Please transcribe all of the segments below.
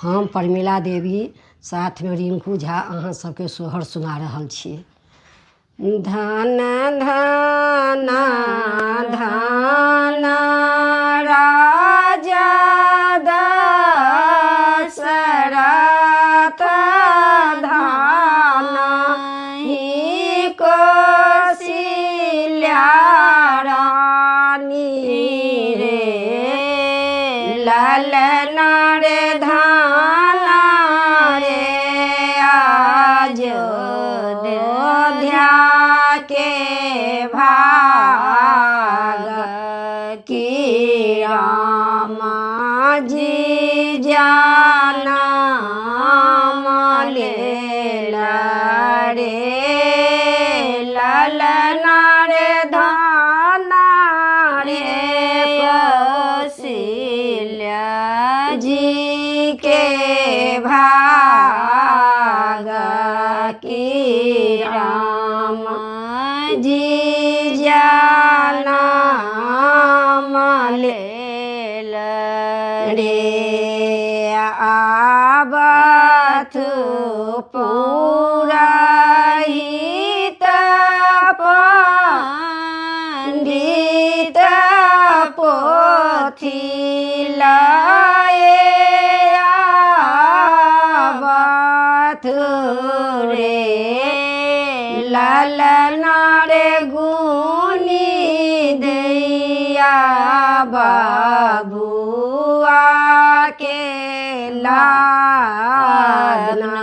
हम प्रमिला देवी साथ में रिंकू झा अहाँ सबके सोहर सुना रहल छी। धन धन धन राजा दशरथ धन ही कौशल्या रानी रे ललन रे धन रे अयोध्या के भाग की रामा जी जाना लेला रे ललन रे धन रे कौशल्या जी के भाग की राम जी जाना लेल रे आबथु पुराहित पंडित पोथी लाए आबथु रे ललन रे गुनी दैया बाबुआ के लादना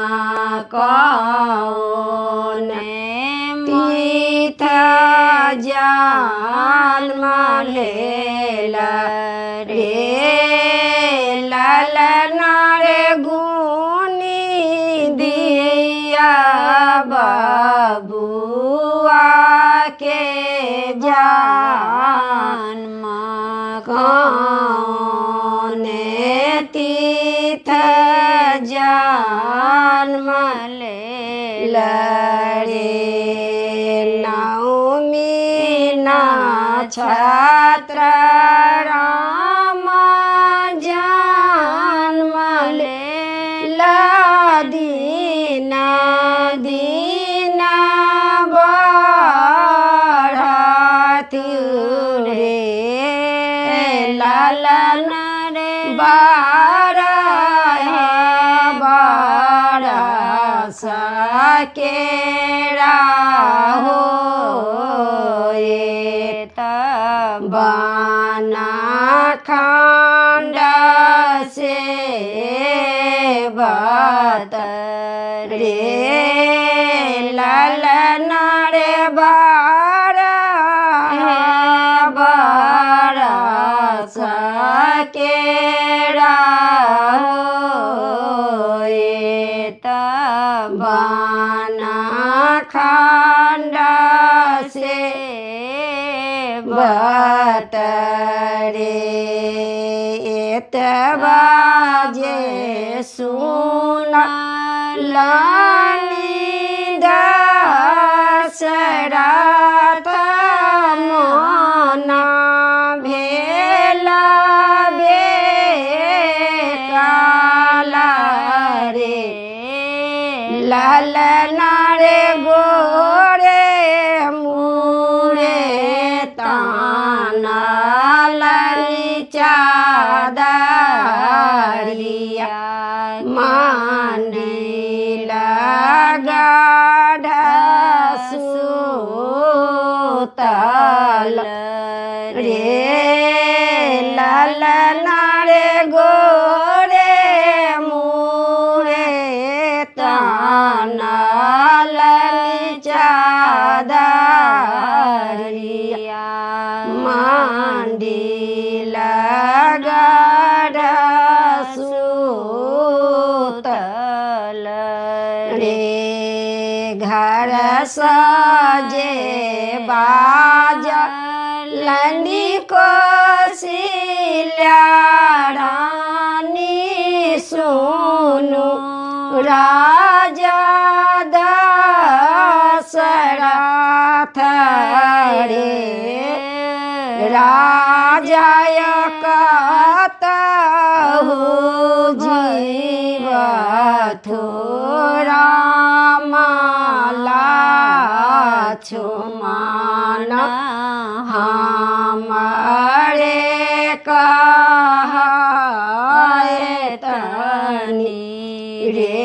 कौन तीर्थ जन्म लेला रे ललन रे गुनी दिया बाबुआ के जन्म कौन तीर्थ जन्म लेला रे नवमी नक्षत्र राम जन्म लेला दीना दीना बढ़त रे ललन रे बारह बरस के राहो बना खंड से बत रे ललन रे बारह बरस के बना खंड से बत रे बाजे सुना लानी दशरथ मोना भेला बेकाला रे ललन रे गोरे मुरे ताना लली चादरिया मांडिला गाढ़ सुतल रे ललन रे गोरे मुरे ताना लली चादरिया मांडिला गाढ़ सुतल रे घर सजे बाजलनी कौशल्या रानी सुनु राजा दशरथ रे राजा कहता हो जी कथुरामला छुमान हमारे कहे तनी रे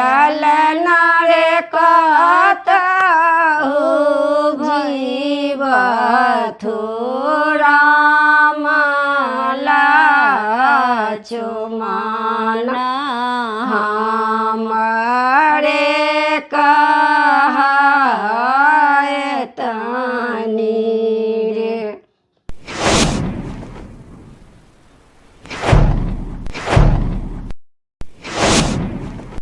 ललना रे कतहु जीव थुरामला छुमान हमारे